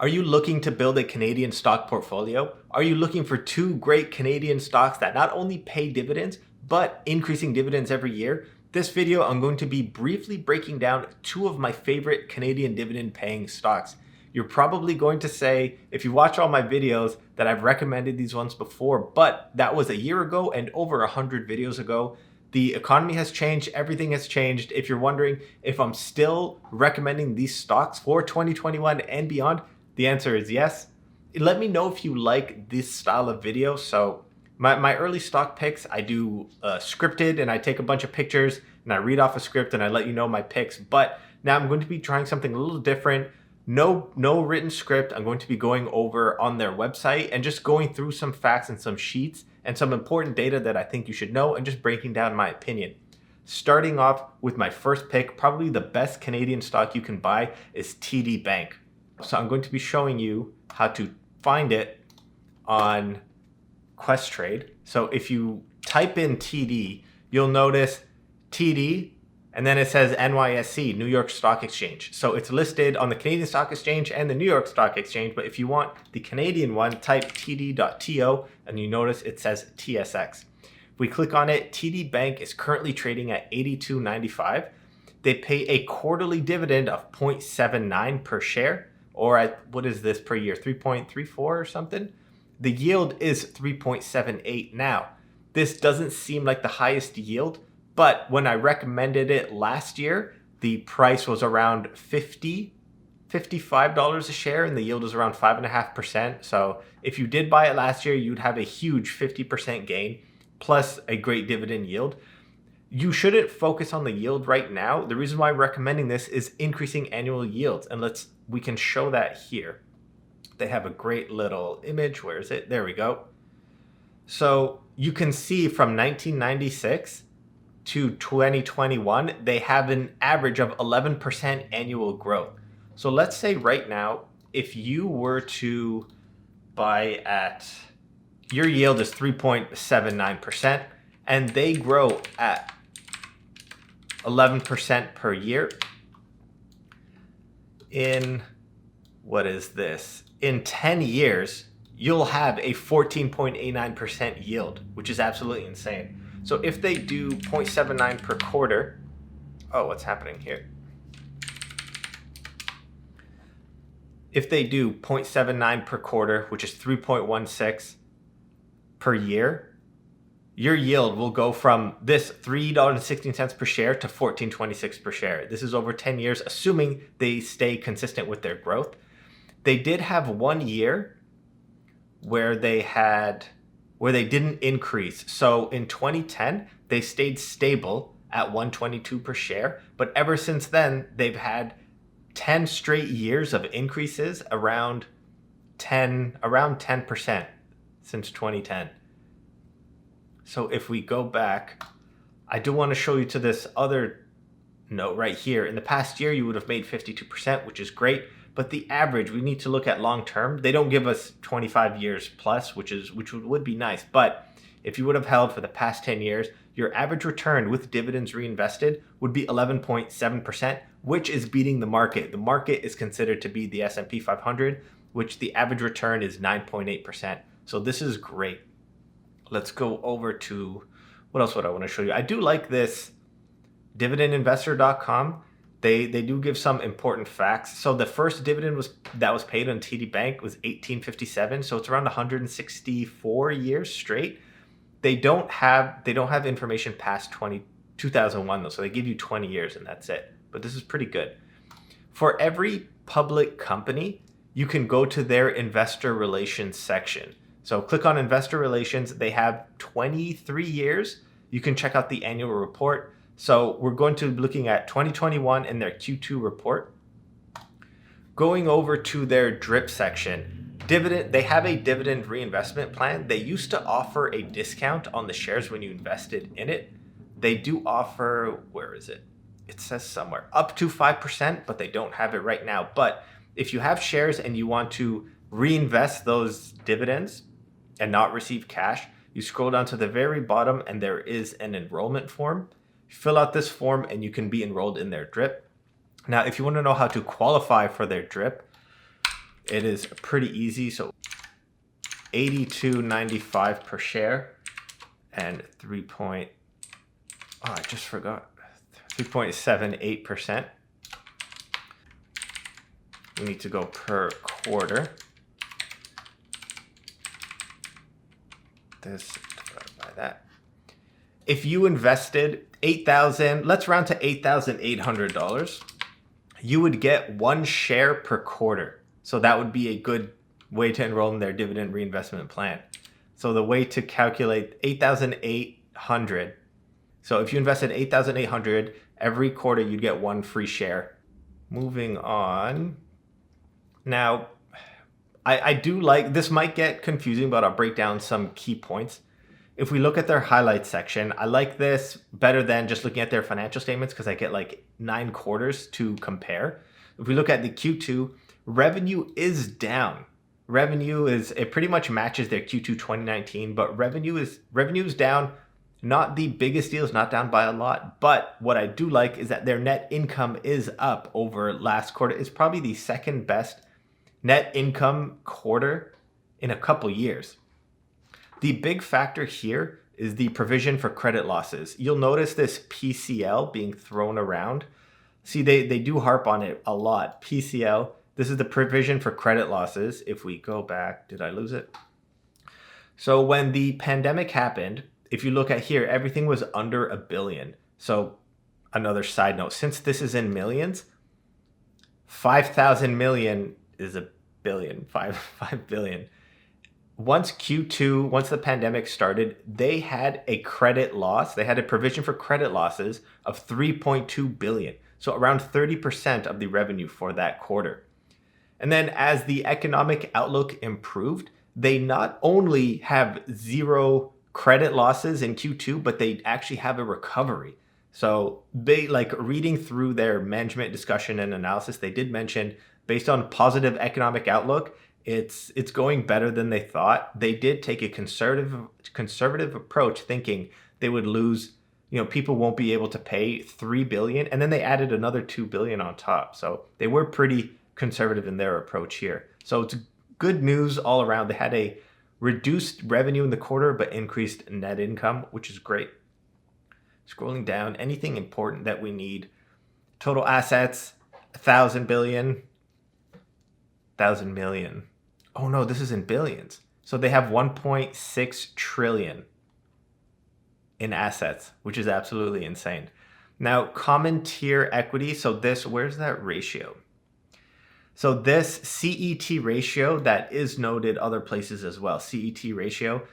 Are you looking to build a Canadian stock portfolio? Are you looking for two great Canadian stocks that not only pay dividends, but increasing dividends every year? This video, I'm going to be briefly breaking down two of my favorite Canadian dividend paying stocks. You're probably going to say, if you watch all my videos, that I've recommended these ones before, but that was a year ago and over 100 videos ago. The economy has changed, everything has changed. If you're wondering if I'm still recommending these stocks for 2021 and beyond, the answer is yes. Let me know if you like this style of video. So my early stock picks, I do scripted and I take a bunch of pictures and I read off a script and I let you know my picks. But now I'm going to be trying something a little different. No written script. I'm going to be going over on their website and just going through some facts and some sheets and some important data that I think you should know and just breaking down my opinion. Starting off with my first pick, probably the best Canadian stock you can buy is TD Bank. So I'm going to be showing you how to find it on Questrade. So if you type in TD, you'll notice TD and then it says NYSE, New York Stock Exchange. So it's listed on the Canadian Stock Exchange and the New York Stock Exchange. But if you want the Canadian one, type td.to and you notice it says TSX. If we click on it, TD Bank is currently trading at $82.95. They pay a quarterly dividend of 0.79 per share. Or at, what is this per year, 3.34 or something? The yield is 3.78 now. This doesn't seem like the highest yield, but when I recommended it last year, the price was around $55 a share and the yield was around 5.5%. So if you did buy it last year, you'd have a huge 50% gain plus a great dividend yield. You shouldn't focus on the yield right now. The reason why I'm recommending this is increasing annual yields. And we can show that here. They have a great little image. Where is it? There we go. So you can see from 1996 to 2021, they have an average of 11% annual growth. So let's say right now, if you were to buy at, your yield is 3.79% and they grow at 11% per year. In, what is this? In 10 years, you'll have a 14.89% yield, which is absolutely insane. So if they do 0.79 per quarter, oh, what's happening here? If they do 0.79 per quarter, which is 3.16 per year, your yield will go from this $3.16 per share to $14.26 per share. This is over 10 years, assuming they stay consistent with their growth. They did have 1 year where they didn't increase. So in 2010, they stayed stable at $1.22 per share. But ever since then, they've had 10 straight years of increases around 10% since 2010. So if we go back, I do want to show you to this other note right here. In the past year, you would have made 52%, which is great. But the average, we need to look at long term. They don't give us 25 years plus, which would be nice. But if you would have held for the past 10 years, your average return with dividends reinvested would be 11.7%, which is beating the market. The market is considered to be the S&P 500, which the average return is 9.8%. So this is great. Let's go over to, what else would I want to show you? I do like this dividendinvestor.com. They do give some important facts. So the first dividend that was paid on TD Bank was 1857. So it's around 164 years straight. They don't have information past 2001 though. So they give you 20 years and that's it. But this is pretty good. For every public company, you can go to their investor relations section. So click on investor relations. They have 23 years. You can check out the annual report. So we're going to be looking at 2021 and their Q2 report. Going over to their DRIP section, they have a dividend reinvestment plan. They used to offer a discount on the shares when you invested in it. They do offer, where is it? It says somewhere, up to 5%, but they don't have it right now. But if you have shares and you want to reinvest those dividends and not receive cash, you scroll down to the very bottom and there is an enrollment form. Fill out this form and you can be enrolled in their DRIP. Now, if you want to know how to qualify for their DRIP, it is pretty easy. So 82.95 per share and 3.78%. We need to go per quarter. This divided by that. If you invested $8,000, let's round to $8,800, you would get 1 share per quarter. So that would be a good way to enroll in their dividend reinvestment plan. So the way to calculate 8,800. So if you invested 8,800 every quarter, you'd get 1 free share. Moving on. Now, I do like, this might get confusing, but I'll break down some key points. If we look at their highlights section, I like this better than just looking at their financial statements because I get like 9 quarters to compare. If we look at the Q2, revenue is down. It pretty much matches their Q2 2019, but revenue is down. Not the biggest deal, it's not down by a lot, but what I do like is that their net income is up over last quarter. It's probably the second best net income quarter in a couple years. The big factor here is the provision for credit losses. You'll notice this PCL being thrown around. See, they do harp on it a lot. PCL, this is the provision for credit losses. If we go back, did I lose it? So when the pandemic happened, if you look at here, everything was under $1 billion. So another side note, since this is in millions, 5,000 million is a billion, 5 billion. Once the pandemic started, they had a credit loss. They had a provision for credit losses of 3.2 billion. So around 30% of the revenue for that quarter. And then as the economic outlook improved, they not only have 0 credit losses in Q2, but they actually have a recovery. So they, like, reading through their management discussion and analysis, they did mention based on positive economic outlook, it's going better than they thought. They did take a conservative approach, thinking they would lose, people won't be able to pay $3 billion, and then they added another $2 billion on top. So they were pretty conservative in their approach here. So it's good news all around. They had a reduced revenue in the quarter, but increased net income, which is great. Scrolling down, anything important that we need. Total assets, 1,000 billion, 1,000 million. Oh no, this is in billions. So they have 1.6 trillion in assets, which is absolutely insane. Now, common tier equity. So this, where's that ratio? So this CET ratio that is noted other places as well, CET ratio,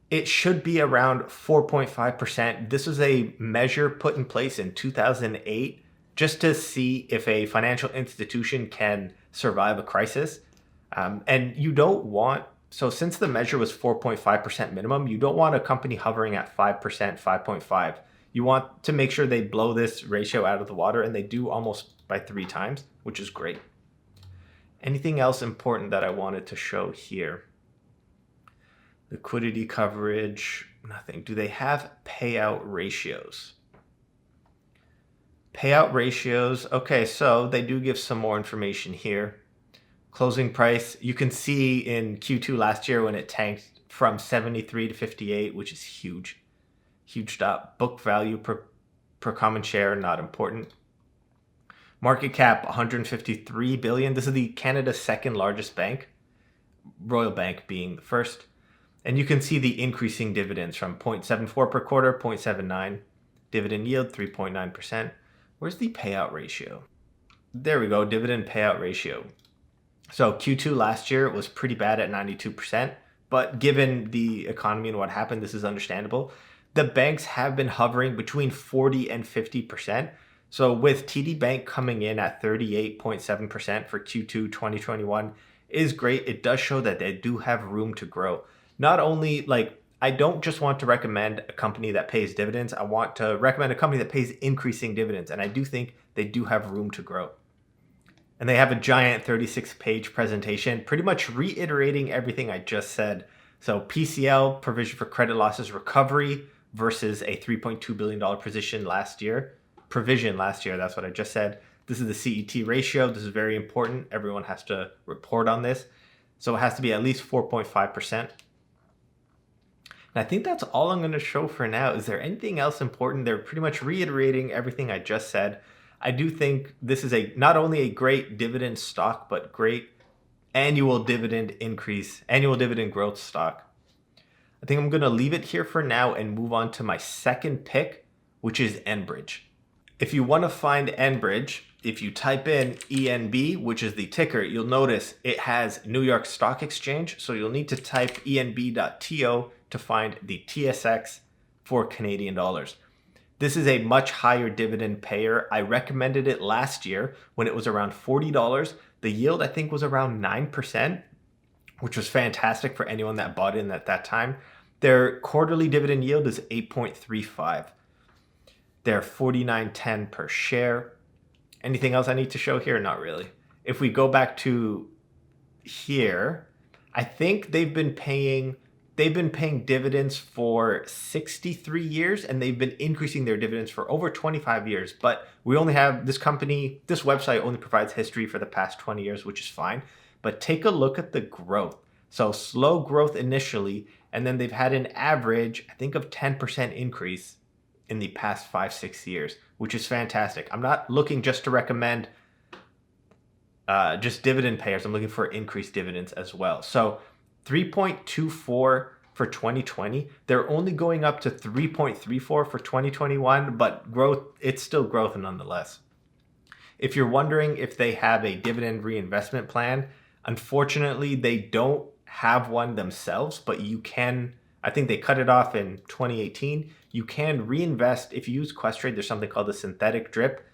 it should be around 4.5%. This was a measure put in place in 2008 just to see if a financial institution can survive a crisis. And you don't want, so since the measure was 4.5% minimum, you don't want a company hovering at 5%, 5.5. You want to make sure they blow this ratio out of the water, and they do almost by 3 times, which is great. Anything else important that I wanted to show here? Liquidity coverage, nothing. Do they have payout ratios? Payout ratios, okay, so they do give some more information here. Closing price, you can see in Q2 last year when it tanked from 73 to 58, which is huge. Huge drop. Book value per common share, not important. Market cap, 153 billion. This is the Canada's second largest bank, Royal Bank being the first. And you can see the increasing dividends from 0.74 per quarter, 0.79. Dividend yield, 3.9%. Where's the payout ratio? There we go, dividend payout ratio. So Q2 last year was pretty bad at 92%, but given the economy and what happened, this is understandable. The banks have been hovering between 40 and 50%. So with TD Bank coming in at 38.7% for Q2 2021 is great. It does show that they do have room to grow. Not only, like, I don't just want to recommend a company that pays dividends. I want to recommend a company that pays increasing dividends. And I do think they do have room to grow. And they have a giant 36-page presentation, pretty much reiterating everything I just said. So PCL, provision for credit losses recovery, versus a $3.2 billion provision last year. That's what I just said. This is the CET ratio. This is very important. Everyone has to report on this. So it has to be at least 4.5%. And I think that's all I'm going to show for now. Is there anything else important? They're pretty much reiterating everything I just said. I do think this is not only a great dividend stock, but great annual dividend increase, annual dividend growth stock. I think I'm going to leave it here for now and move on to my second pick, which is Enbridge. If you want to find Enbridge, if you type in ENB, which is the ticker, you'll notice it has New York Stock Exchange. So you'll need to type enb.to to find the TSX for Canadian dollars. This is a much higher dividend payer. I recommended it last year when it was around $40. The yield, I think, was around 9%, which was fantastic for anyone that bought in at that time. Their quarterly dividend yield is 8.35. They're $49.10 per share. Anything else I need to show here? Not really. If we go back to here, I think they've been paying dividends for 63 years, and they've been increasing their dividends for over 25 years. But we only have this website only provides history for the past 20 years, which is fine. But take a look at the growth. So slow growth initially, and then they've had an average, I think, of 10% increase in the past 5-6 years, which is fantastic. I'm not looking just to recommend just dividend payers. I'm looking for increased dividends as well. So 3.24 for 2020. They're only going up to 3.34 for 2021, but growth, it's still growth nonetheless. If you're wondering if they have a dividend reinvestment plan, unfortunately, they don't have one themselves, but you can, I think they cut it off in 2018. You can reinvest if you use Questrade. There's something called a synthetic drip.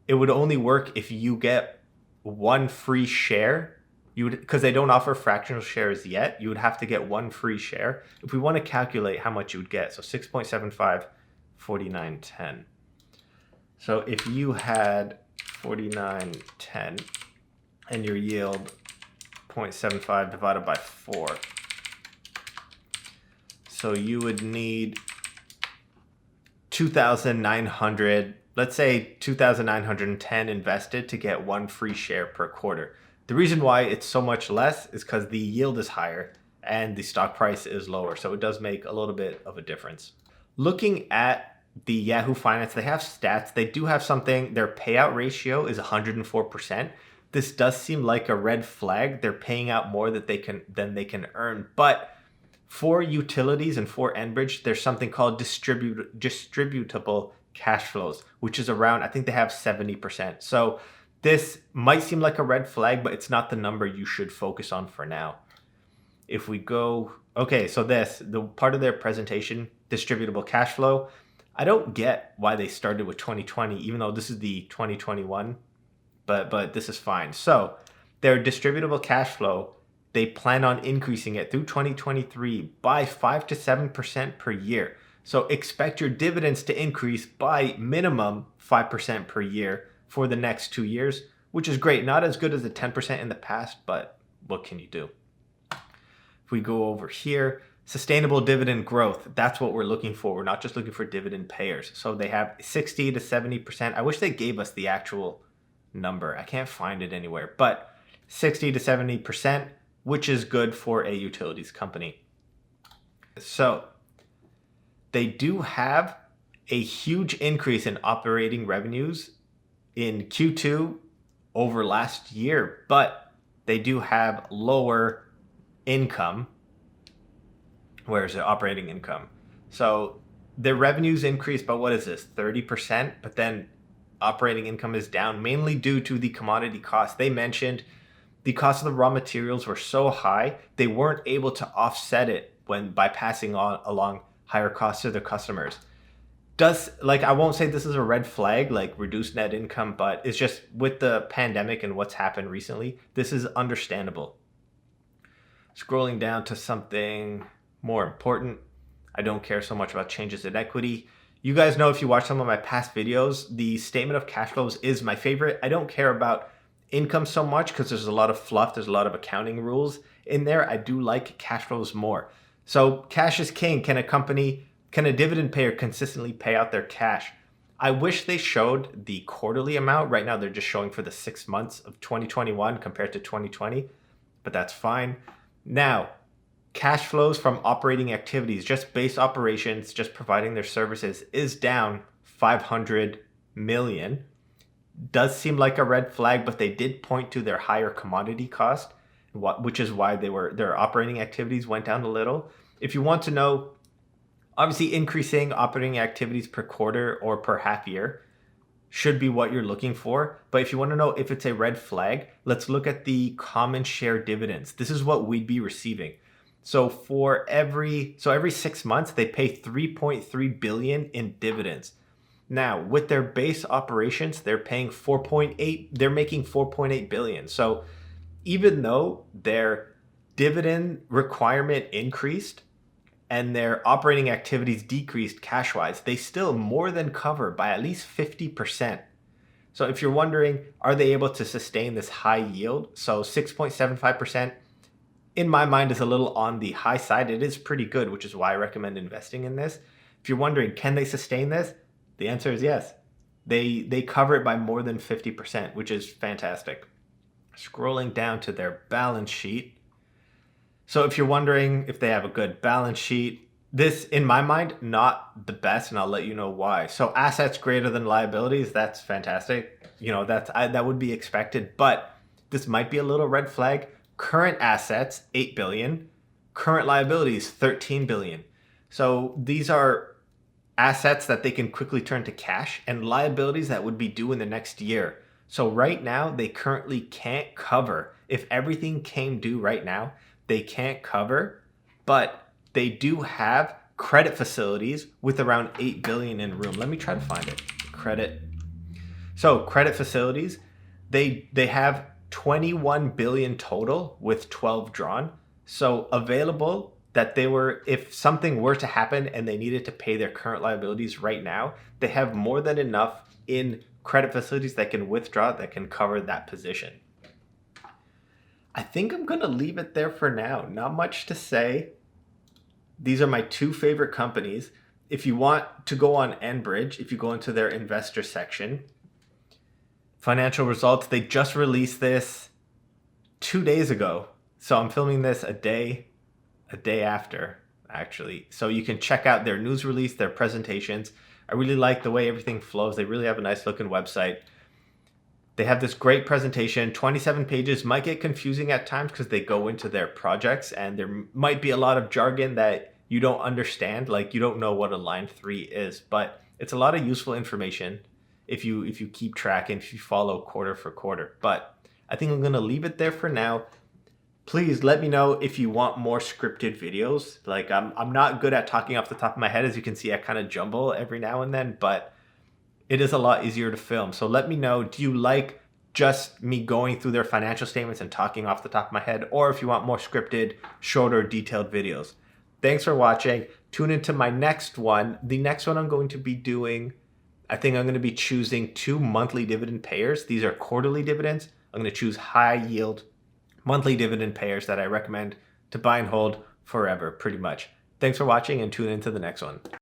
It would only work if you get one free share. Because they don't offer fractional shares yet, you would have to get one free share. If we want to calculate how much you would get, so 6.75, 49.10. So if you had 49.10 and your yield 0.75 divided by 4, so you would need 2,900, let's say 2,910 invested to get one free share per quarter. The reason why it's so much less is because the yield is higher and the stock price is lower. So it does make a little bit of a difference. Looking at the Yahoo Finance, they have stats. They do have something. Their payout ratio is 104%. This does seem like a red flag. They're paying out more than they can earn. But for utilities and for Enbridge, there's something called distributable cash flows, which is around, I think they have 70%. So this might seem like a red flag, but it's not the number you should focus on for now. If we go, okay, so the part of their presentation, distributable cash flow, I don't get why they started with 2020, even though this is the 2021, but this is fine. So their distributable cash flow, they plan on increasing it through 2023 by 5 to 7% per year. So expect your dividends to increase by minimum 5% per year for the next 2 years, which is great. Not as good as the 10% in the past, but what can you do? If we go over here, sustainable dividend growth, that's what we're looking for. We're not just looking for dividend payers. So they have 60 to 70%. I wish they gave us the actual number. I can't find it anywhere, but 60 to 70%, which is good for a utilities company. So they do have a huge increase in operating revenues in Q2 over last year, but they do have lower income. Where is it? Operating income. So their revenues increased by, what is this, 30%, but then operating income is down mainly due to the commodity costs. They mentioned the cost of the raw materials were so high, they weren't able to offset it by passing along higher costs to their customers. I won't say this is a red flag, like reduced net income, but it's just with the pandemic and what's happened recently, this is understandable. Scrolling down to something more important, I don't care so much about changes in equity. You guys know, if you watch some of my past videos, the statement of cash flows is my favorite. I don't care about income so much because there's a lot of fluff, there's a lot of accounting rules in there. I do like cash flows more. So cash is king. Can a dividend payer consistently pay out their cash? I wish they showed the quarterly amount. Right now, they're just showing for the 6 months of 2021 compared to 2020, but that's fine. Now, cash flows from operating activities, just base operations, just providing their services, is down 500 million. Does seem like a red flag, but they did point to their higher commodity cost, which is why their operating activities went down a little. If you want to know, obviously increasing operating activities per quarter or per half year should be what you're looking for. But if you want to know if it's a red flag, let's look at the common share dividends. This is what we'd be receiving. So every 6 months, they pay 3.3 billion in dividends. Now, with their base operations, they're making 4.8 billion. So even though their dividend requirement increased and their operating activities decreased cash-wise, they still more than cover by at least 50%. So if you're wondering, are they able to sustain this high yield? So 6.75%, in my mind, is a little on the high side. It is pretty good, which is why I recommend investing in this. If you're wondering, can they sustain this? The answer is yes. They cover it by more than 50%, which is fantastic. Scrolling down to their balance sheet. So if you're wondering if they have a good balance sheet, this, in my mind, not the best, and I'll let you know why. So assets greater than liabilities, that's fantastic. That would be expected, but this might be a little red flag. Current assets, 8 billion. Current liabilities, 13 billion. So these are assets that they can quickly turn to cash and liabilities that would be due in the next year. So right now, they currently can't cover. If everything came due right now, they can't cover, but they do have credit facilities with around 8 billion in room. Let me try to find it. Credit facilities, they have 21 billion total with 12 drawn. So available that if something were to happen and they needed to pay their current liabilities right now, they have more than enough in credit facilities that can withdraw, that can cover that position. I think I'm going to leave it there for now. Not much to say. These are my two favorite companies. If you want to go on Enbridge, if you go into their investor section, financial results, they just released this 2 days ago. So I'm filming this a day after, actually. So you can check out their news release, their presentations. I really like the way everything flows. They really have a nice looking website. They have this great presentation, 27 pages. Might get confusing at times because they go into their projects and there might be a lot of jargon that you don't understand, like you don't know what a line 3 is, but it's a lot of useful information if you keep track and if you follow quarter for quarter. But I think I'm going to leave it there for now. Please let me know if you want more scripted videos. Like I'm not good at talking off the top of my head. As you can see, I kind of jumble every now and then, but it is a lot easier to film. So let me know, do you like just me going through their financial statements and talking off the top of my head, or if you want more scripted, shorter, detailed videos? Thanks for watching. Tune into my next one. The next one I'm going to be doing, I think I'm going to be choosing 2 monthly dividend payers. These are quarterly dividends. I'm going to choose high yield monthly dividend payers that I recommend to buy and hold forever, pretty much. Thanks for watching and tune into the next one.